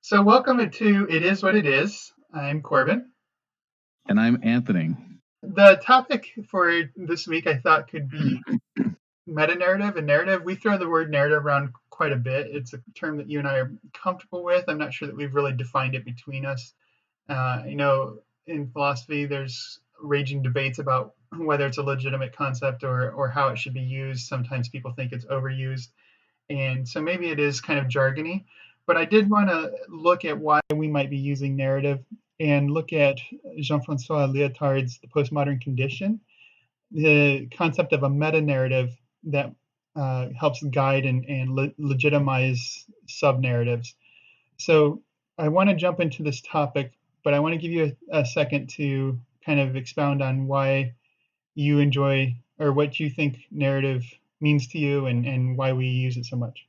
So, welcome to It Is What It Is. I'm Corbin. And I'm Anthony. The topic for this week I thought could be metanarrative and narrative. We throw the word narrative around quite a bit. It's a term that you and I are comfortable with. I'm not sure that we've really defined it between us. In philosophy, there's raging debates about whether it's a legitimate concept or how it should be used. Sometimes people think it's overused. And so maybe it is kind of jargony, but I did want to look at why we might be using narrative and look at Jean-Francois Lyotard's The Postmodern Condition, the concept of a meta-narrative that helps guide and legitimize sub-narratives. So I want to jump into this topic, but I want to give you a second to kind of expound on why you enjoy or what you think narrative means to you and why we use it so much.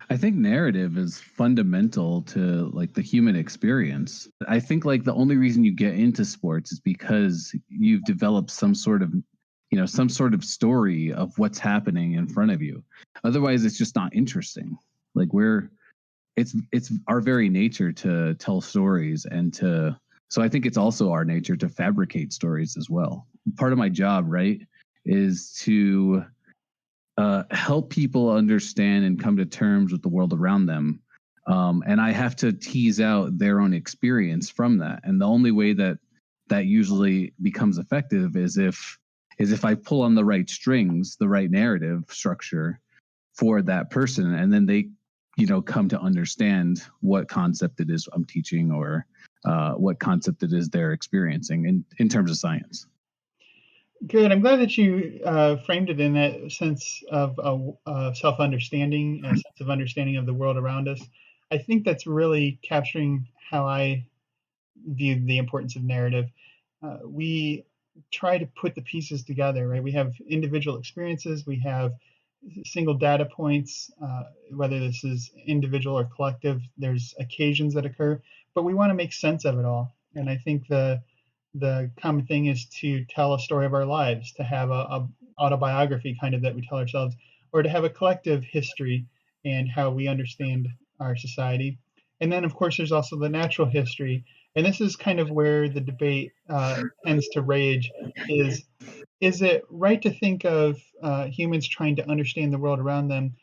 I think narrative is fundamental to like the human experience. I think like the only reason you get into sports is because you've developed some sort of story of what's happening in front of you. Otherwise it's just not interesting. Like it's our very nature to tell stories so I think it's also our nature to fabricate stories as well. Part of my job, right, is to help people understand and come to terms with the world around them. And I have to tease out their own experience from that. And the only way that usually becomes effective is if I pull on the right strings, the right narrative structure for that person, and then they, come to understand what concept it is I'm teaching or what concept it is they're experiencing in terms of science. Good. I'm glad that you framed it in that sense of self-understanding, a sense of understanding of the world around us. I think that's really capturing how I view the importance of narrative. We try to put the pieces together, right? We have individual experiences, we have single data points, whether this is individual or collective. There's occasions that occur, but we want to make sense of it all. And I think the common thing is to tell a story of our lives, to have a autobiography kind of that we tell ourselves, or to have a collective history and how we understand our society. And then, of course, there's also the natural history. And this is kind of where the debate tends to rage is it right to think of humans trying to understand the world around them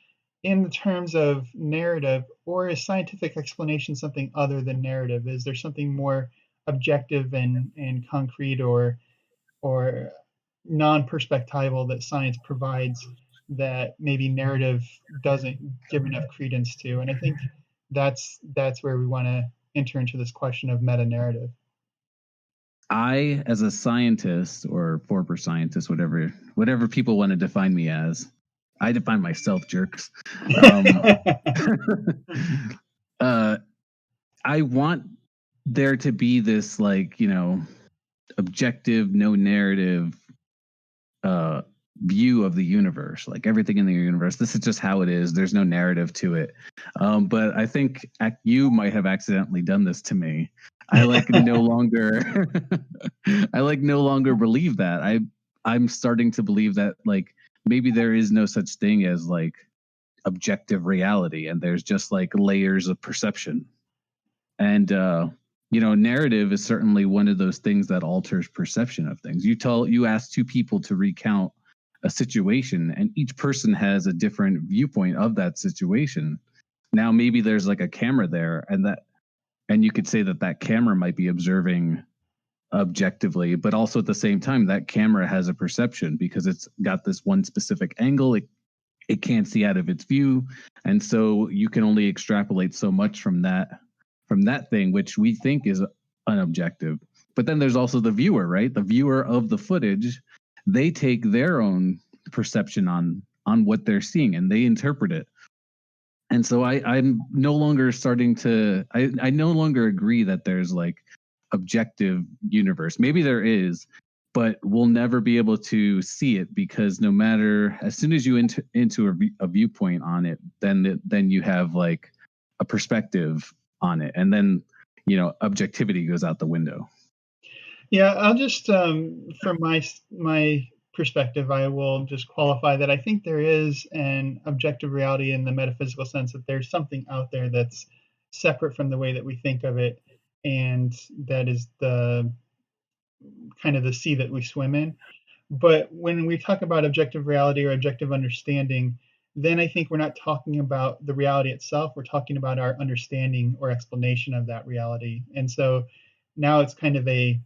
in the terms of narrative, or is scientific explanation something other than narrative? Is there something more objective and concrete or non-perspectival that science provides that maybe narrative doesn't give enough credence to? And I think that's where we want to enter into this question of meta-narrative. I, as a scientist or former scientist, whatever people want to define me as, I define myself, jerks. I want there to be this objective, no narrative view of the universe, like everything in the universe. This is just how it is. There's no narrative to it. But I think you might have accidentally done this to me. I no longer believe that. I'm starting to believe that like maybe there is no such thing as like objective reality, and there's just like layers of perception. And narrative is certainly one of those things that alters perception of things. You ask two people to recount a situation, and each person has a different viewpoint of that situation. Now maybe there's like a camera there, and you could say that camera might be observing objectively, but also at the same time that camera has a perception because it's got this one specific angle. It can't see out of its view, and so you can only extrapolate so much from that thing, which we think is unobjective. But then there's also the viewer, right? The viewer of the footage, they take their own perception on what they're seeing and they interpret it. And so I'm no longer I no longer agree that there's like objective universe. Maybe there is, but we'll never be able to see it because no matter, as soon as you into a viewpoint on it, then you have like a perspective on it, and then objectivity goes out the window. Yeah, I'll just from my perspective, I will just qualify that I think there is an objective reality in the metaphysical sense that there's something out there that's separate from the way that we think of it, and that is the kind of the sea that we swim in. But when we talk about objective reality or objective understanding, then I think we're not talking about the reality itself. We're talking about our understanding or explanation of that reality. And so now it's kind of a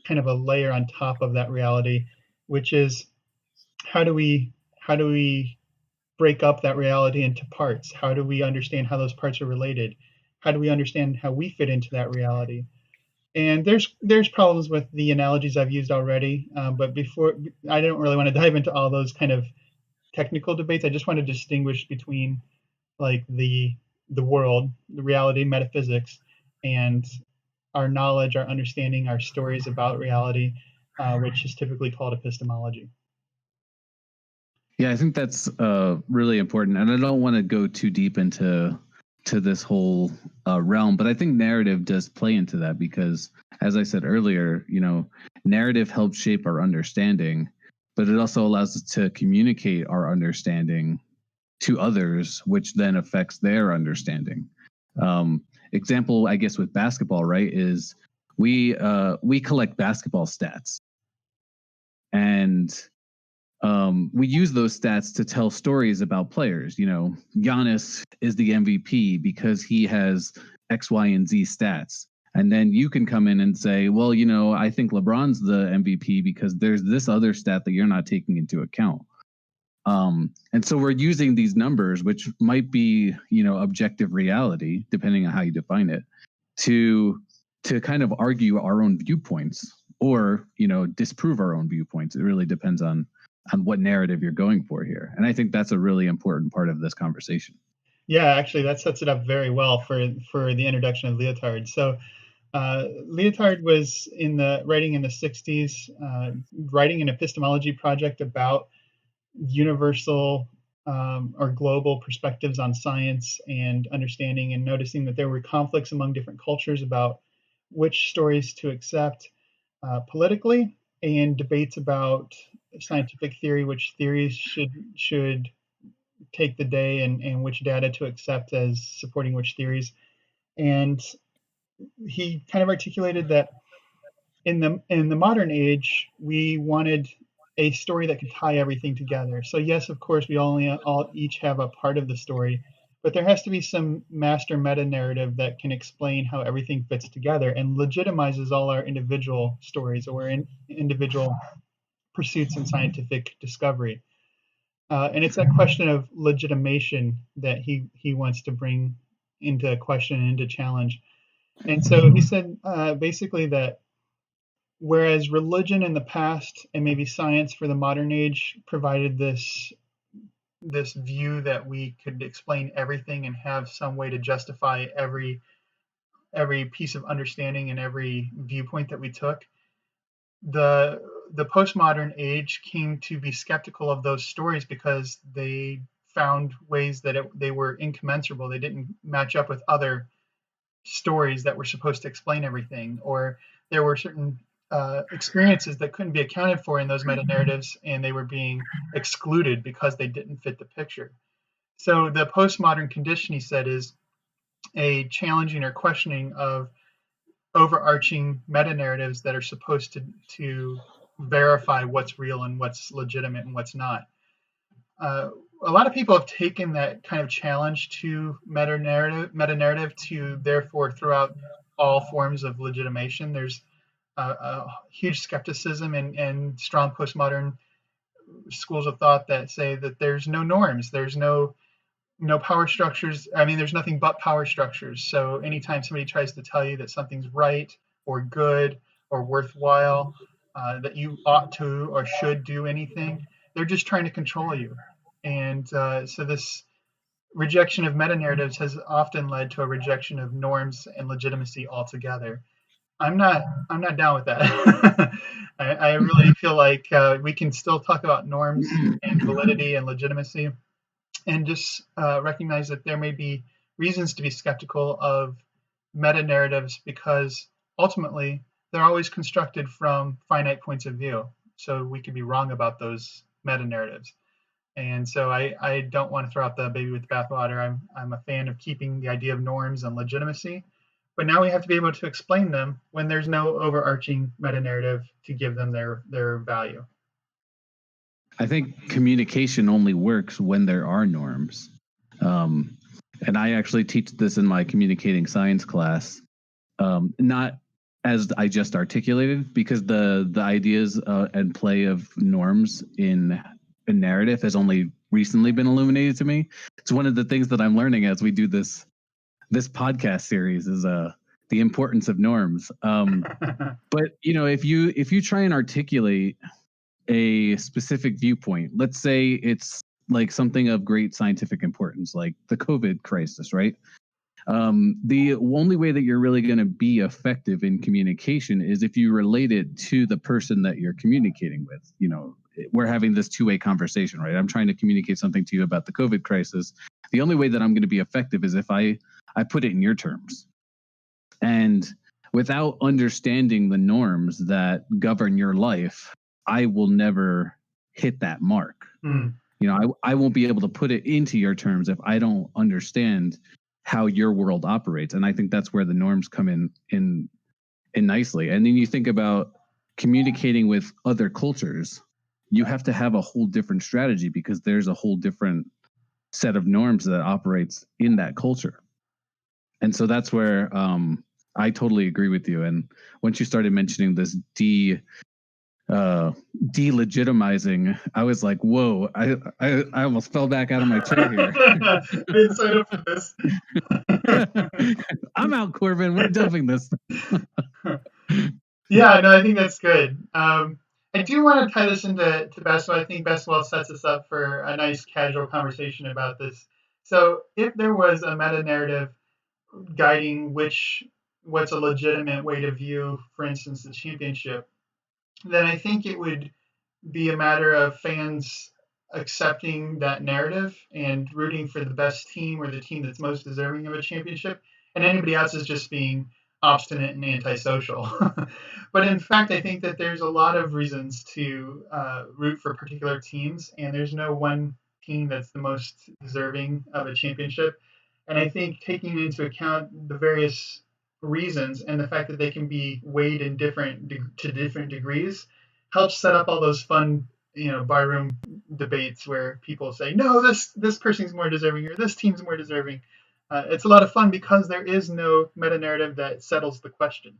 layer on top of that reality, which is how do we how do we break up that reality into parts? How do we understand how those parts are related? How do we understand how we fit into that reality? And there's problems with the analogies I've used already, but before I don't really want to dive into all those kind of technical debates. I just want to distinguish between like the world, the reality, metaphysics, and our knowledge, our understanding, our stories about reality, which is typically called epistemology. Yeah, I think that's really important, and I don't want to go too deep into this whole realm, but I think narrative does play into that because, as I said earlier, narrative helps shape our understanding, but it also allows us to communicate our understanding to others, which then affects their understanding. Example, I guess, with basketball, right, is we collect basketball stats, and we use those stats to tell stories about players. Giannis is the MVP because he has X, Y, and Z stats. And then you can come in and say, well, I think LeBron's the MVP because there's this other stat that you're not taking into account. And so we're using these numbers, which might be, objective reality, depending on how you define it, to kind of argue our own viewpoints or, disprove our own viewpoints. It really depends on what narrative you're going for here. And I think that's a really important part of this conversation. Yeah, actually, that sets it up very well for the introduction of Lyotard. So Lyotard was writing in the 60s, writing an epistemology project about universal or global perspectives on science and understanding, and noticing that there were conflicts among different cultures about which stories to accept politically, and debates about scientific theory, which theories should take the day, and which data to accept as supporting which theories. And he kind of articulated that in the modern age, we wanted a story that could tie everything together. So yes, of course, we all each have a part of the story, but there has to be some master meta narrative that can explain how everything fits together and legitimizes all our individual stories or individual pursuits in scientific discovery. And it's that question of legitimation that he wants to bring into question and into challenge. And so he said basically that whereas religion in the past and maybe science for the modern age provided this view that we could explain everything and have some way to justify every piece of understanding and every viewpoint that we took, the postmodern age came to be skeptical of those stories because they found ways that they were incommensurable. They didn't match up with other stories that were supposed to explain everything, or there were certain experiences that couldn't be accounted for in those meta narratives, and they were being excluded because they didn't fit the picture. So the postmodern condition, he said, is a challenging or questioning of overarching meta narratives that are supposed to verify what's real and what's legitimate and what's not. A lot of people have taken that kind of challenge to meta narrative to therefore throw out all forms of legitimation. There's a huge skepticism and strong postmodern schools of thought that say that there's no norms, there's no power structures. I mean, there's nothing but power structures. So anytime somebody tries to tell you that something's right or good or worthwhile, that you ought to or should do anything, they're just trying to control you. And so this rejection of meta narratives has often led to a rejection of norms and legitimacy altogether. I'm not down with that. I really feel like we can still talk about norms and validity and legitimacy, and just recognize that there may be reasons to be skeptical of meta narratives because ultimately they're always constructed from finite points of view. So we could be wrong about those meta narratives. And so I don't want to throw out the baby with the bathwater. I'm a fan of keeping the idea of norms and legitimacy, but now we have to be able to explain them when there's no overarching meta narrative to give them their value. I think communication only works when there are norms. Um, and I actually teach this in my communicating science class, not as I just articulated, because the ideas and play of norms in a narrative has only recently been illuminated to me. It's one of the things that I'm learning as we do this podcast series is the importance of norms. But if you try and articulate a specific viewpoint, let's say it's like something of great scientific importance, like the COVID crisis, right? The only way that you're really going to be effective in communication is if you relate it to the person that you're communicating with. We're having this two-way conversation, right? I'm trying to communicate something to you about the COVID crisis. The only way that I'm going to be effective is if I put it in your terms. And without understanding the norms that govern your life, I will never hit that mark. Mm. I won't be able to put it into your terms if I don't understand how your world operates. And I think that's where the norms come in nicely. And then you think about communicating with other cultures, you have to have a whole different strategy because there's a whole different set of norms that operates in that culture. And so that's where I totally agree with you. And once you started mentioning this delegitimizing, I was like, whoa, I almost fell back out of my chair here. Didn't sign up for this. I'm out, Corbin. We're dumping this. Yeah, no, I think that's good. I do want to tie this into basketball. I think basketball sets us up for a nice casual conversation about this. So, if there was a meta narrative guiding what's a legitimate way to view, for instance, the championship, then I think it would be a matter of fans accepting that narrative and rooting for the best team or the team that's most deserving of a championship, and anybody else is just being obstinate and antisocial. But in fact, I think that there's a lot of reasons to root for particular teams, and there's no one team that's the most deserving of a championship. And I think taking into account the various reasons and the fact that they can be weighed in different degrees helps set up all those fun, barroom debates where people say, no, this person's more deserving or this team's more deserving. It's a lot of fun because there is no meta narrative that settles the question.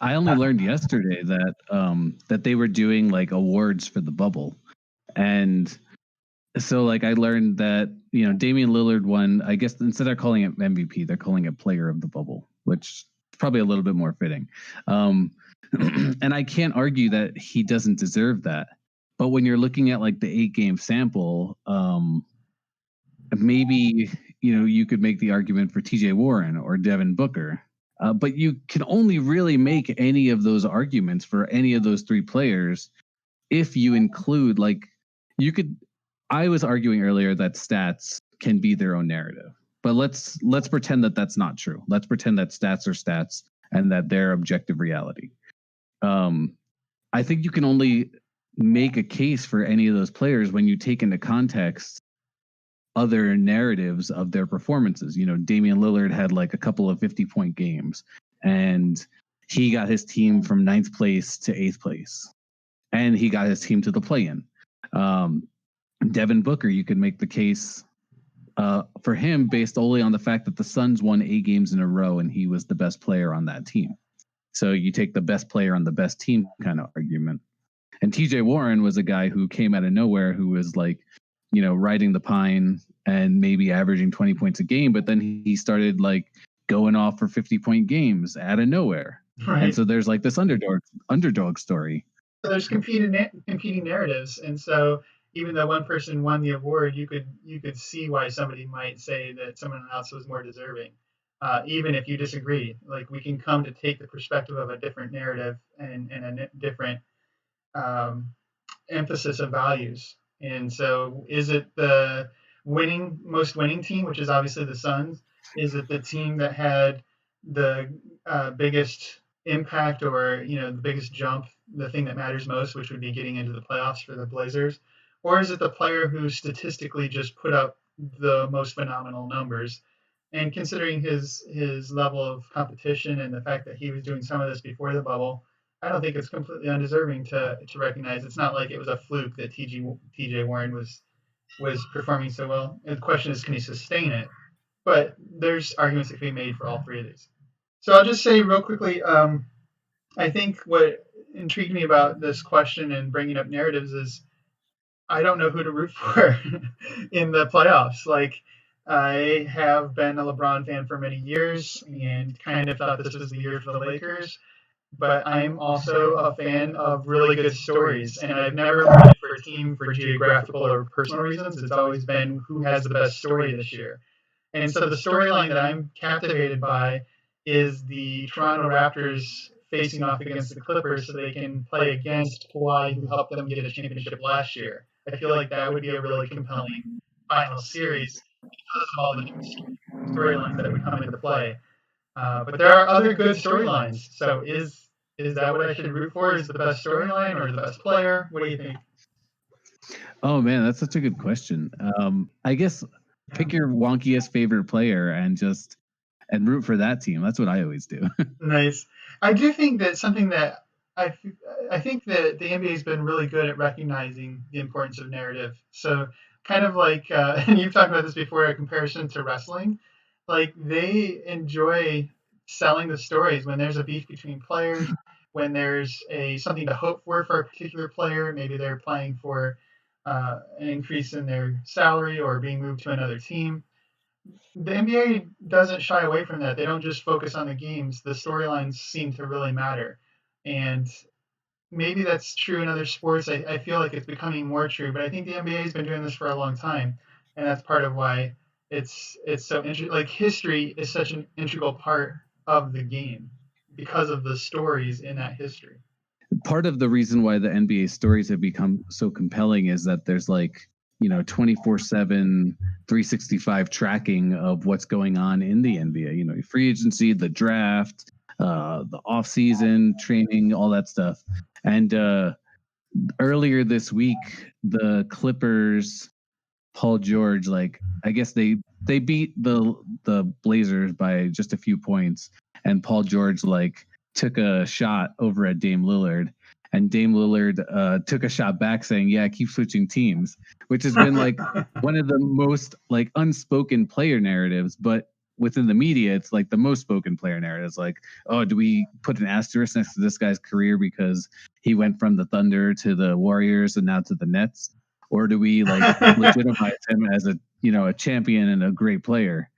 I only learned yesterday that they were doing like awards for the bubble. And so like I learned that, Damian Lillard won, I guess instead of calling it MVP, they're calling it player of the bubble, which is probably a little bit more fitting. And I can't argue that he doesn't deserve that. But when you're looking at like the 8-game sample, maybe, you could make the argument for TJ Warren or Devin Booker. But you can only really make any of those arguments for any of those three players if you include you could. I was arguing earlier that stats can be their own narrative, but let's pretend that that's not true. Let's pretend that stats are stats and that they're objective reality. I think you can only make a case for any of those players when you take into context other narratives of their performances. Damian Lillard had like a couple of 50-point games, and he got his team from 9th place to 8th place, and he got his team to the play-in. Devin Booker, you could make the case for him based only on the fact that the Suns won 8 games in a row, and he was the best player on that team. So you take the best player on the best team kind of argument. And TJ Warren was a guy who came out of nowhere, who was like, riding the pine and maybe averaging 20 points a game, but then he started like going off for 50-point games out of nowhere. Right. And so there's like this underdog story. So there's competing narratives, and so even though one person won the award, you could see why somebody might say that someone else was more deserving, even if you disagree. Like we can come to take the perspective of a different narrative and a different emphasis of values. And so, is it the most winning team, which is obviously the Suns? Is it the team that had the biggest impact, or the biggest jump, the thing that matters most, which would be getting into the playoffs for the Blazers? or is it the player who statistically just put up the most phenomenal numbers? And considering his level of competition and the fact that he was doing some of this before the bubble, I don't think it's completely undeserving to recognize. It's not like it was a fluke that TJ Warren was performing so well. And the question is, can he sustain it? But there's arguments that can be made for all three of these. So I'll just say real quickly, I think what intrigued me about this question and bringing up narratives is I don't know who to root for in the playoffs. Like, I have been a LeBron fan for many years and kind of thought this was the year for the Lakers, but I'm also a fan of really good stories, and I've never rooted for a team for geographical or personal reasons. It's always been who has the best story this year. And so the storyline that I'm captivated by is the Toronto Raptors facing off against the Clippers so they can play against Kawhi, who helped them get a championship last year. I feel like that would be a really compelling final series because of all the different storylines that would come into play. But there are other good storylines. So is that what I should root for? Is the best storyline or the best player? What do you think? Oh man, that's such a good question. I guess pick your wonkiest favorite player and root for that team. That's what I always do. Nice. I do think that something that I I think that the NBA has been really good at recognizing the importance of narrative. So kind of like, and you've talked about this before, a comparison to wrestling. Like they enjoy selling the stories when there's a beef between players, when there's a something to hope for a particular player. Maybe they're playing for an increase in their salary or being moved to another team. The NBA doesn't shy away from that. They don't just focus on the games. The storylines seem to really matter. And maybe that's true in other sports. I feel like it's becoming more true, but I think the NBA has been doing this for a long time. And that's part of why it's so interesting. Like history is such an integral part of the game because of the stories in that history. Part of the reason why the NBA stories have become so compelling is that there's like, 24/7, 365 tracking of what's going on in the NBA, free agency, the draft, the off season training, all that stuff. And earlier this week, the Clippers, Paul George, like I guess they beat the Blazers by just a few points, and Paul George like took a shot over at Dame Lillard, and Dame Lillard took a shot back, saying, "Yeah, keep switching teams," which has been like one of the most like unspoken player narratives, but within the media, it's like the most spoken player narratives. Like, oh, do we put an asterisk next to this guy's career because he went from the Thunder to the Warriors and now to the Nets? Or do we like legitimize him as a champion and a great player?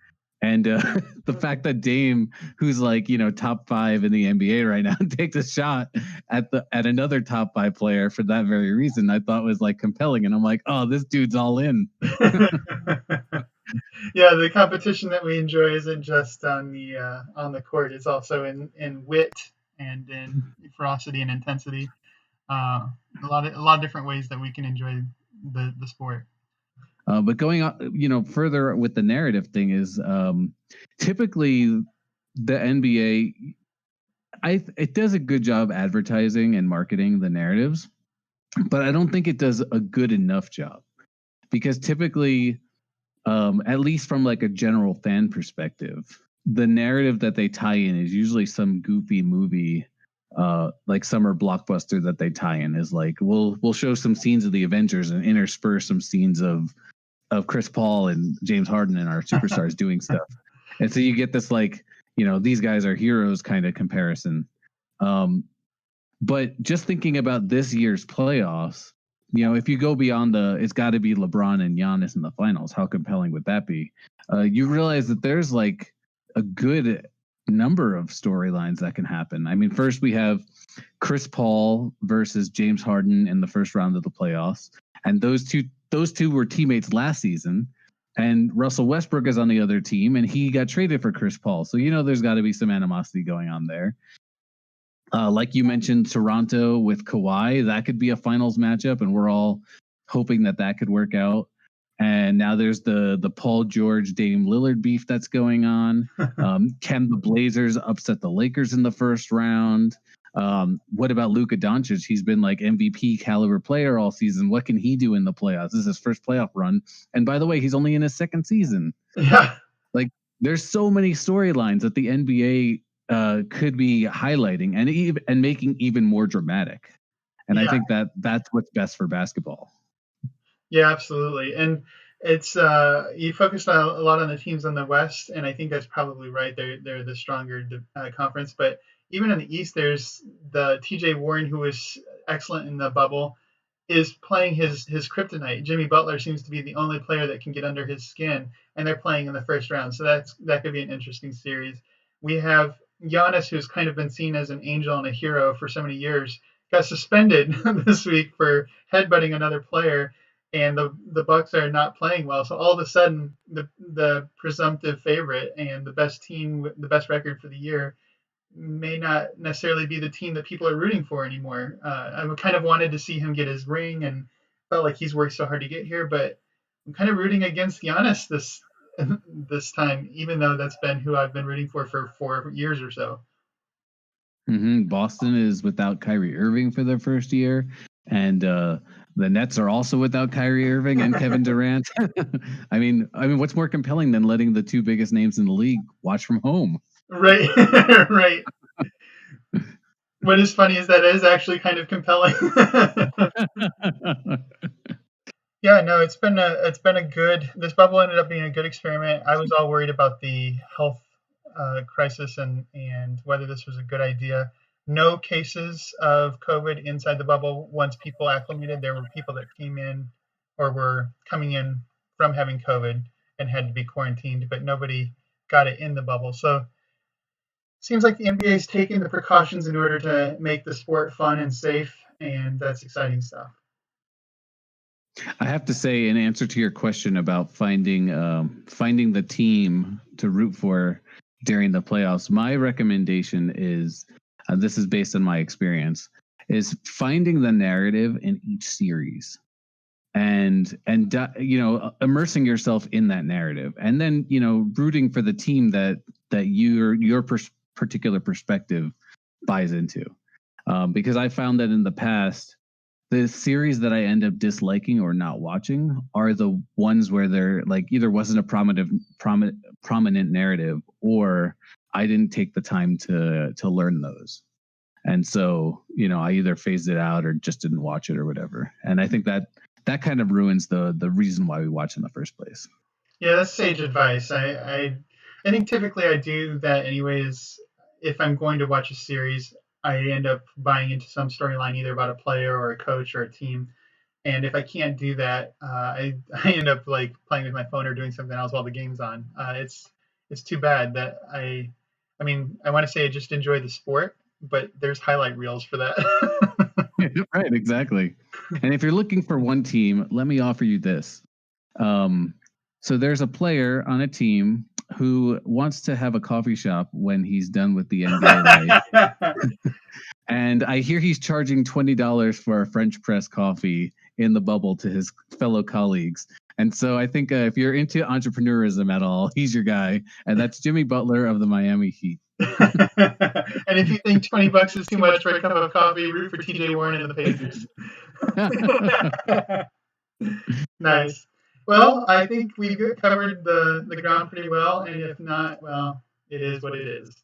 And the fact that Dame, who's like top 5 in the NBA right now, takes a shot at another top 5 player for that very reason, I thought was like compelling. And I'm like, oh, this dude's all in. Yeah, the competition that we enjoy isn't just on the court; it's also in wit and in ferocity and intensity. A lot of different ways that we can enjoy the sport. But going on, further with the narrative thing is typically the NBA, it does a good job advertising and marketing the narratives, but I don't think it does a good enough job because typically, at least from like a general fan perspective, the narrative that they tie in is usually some goofy movie, like summer blockbuster that they tie in is like we'll show some scenes of the Avengers and intersperse some scenes of Chris Paul and James Harden and our superstars doing stuff. And so you get this like, these guys are heroes kind of comparison. But just thinking about this year's playoffs, if you go beyond it's got to be LeBron and Giannis in the finals, how compelling would that be? You realize that there's like a good number of storylines that can happen. I mean, first we have Chris Paul versus James Harden in the first round of the playoffs, and those two were teammates last season. And Russell Westbrook is on the other team, and he got traded for Chris Paul. So there's got to be some animosity going on there. Like you mentioned, Toronto with Kawhi, that could be a finals matchup, and we're all hoping that could work out. And now there's the Paul George Dame Lillard beef that's going on. Can the Blazers upset the Lakers in the first round? What about Luka Doncic? He's been like MVP caliber player all season. What can he do in the playoffs? This is his first playoff run. And by the way, he's only in his second season. Yeah. Like, there's so many storylines that the NBA could be highlighting and making even more dramatic. And I Yeah. think that's what's best for basketball. Yeah, absolutely. And it's you focused a lot on the teams on the West, and I think that's probably right. They're the stronger conference. But even in the East, there's the T.J. Warren, who was excellent in the bubble, is playing his kryptonite. Jimmy Butler seems to be the only player that can get under his skin, and they're playing in the first round. So that could be an interesting series. We have Giannis, who's kind of been seen as an angel and a hero for so many years, got suspended this week for headbutting another player, and the Bucks are not playing well. So all of a sudden, the presumptive favorite and the best team, with the best record for the year, may not necessarily be the team that people are rooting for anymore. I kind of wanted to see him get his ring and felt like he's worked so hard to get here, but I'm kind of rooting against Giannis this time, even though that's been who I've been rooting for 4 years or so. Boston is without Kyrie Irving for their first year, and the Nets are also without Kyrie Irving and Kevin Durant. I mean, what's more compelling than letting the two biggest names in the league watch from home? Right, right. What is funny is that it is actually kind of compelling. Yeah, no, it's been a good. This bubble ended up being a good experiment. I was all worried about the health crisis and whether this was a good idea. No cases of COVID inside the bubble. Once people acclimated, there were people that came in or were coming in from having COVID and had to be quarantined, but nobody got it in the bubble. So seems like the NBA is taking the precautions in order to make the sport fun and safe, and that's exciting stuff. I have to say, in answer to your question about finding the team to root for during the playoffs, my recommendation is, this is based on my experience, is finding the narrative in each series and immersing yourself in that narrative, and then rooting for the team that your particular perspective buys into, because I found that in the past, the series that I end up disliking or not watching are the ones where there like either wasn't a prominent narrative, or I didn't take the time to learn those. And so, I either phased it out or just didn't watch it or whatever. And I think that kind of ruins the reason why we watch in the first place. Yeah, that's sage advice. I think typically I do that anyways. If I'm going to watch a series, I end up buying into some storyline either about a player or a coach or a team. And if I can't do that, I end up like playing with my phone or doing something else while the game's on. It's too bad that I mean, I want to say I just enjoy the sport, but there's highlight reels for that. Right, exactly. And if you're looking for one team, let me offer you this. So there's a player on a team who wants to have a coffee shop when he's done with the NBA life. And I hear he's charging $20 for a French press coffee in the bubble to his fellow colleagues. And so I think if you're into entrepreneurism at all, he's your guy. And that's Jimmy Butler of the Miami Heat. And if you think $20 is too much for a cup of coffee, root for T.J. Warren and the Pacers. Nice. Well, I think we covered the ground pretty well, and if not, well, it is what it is.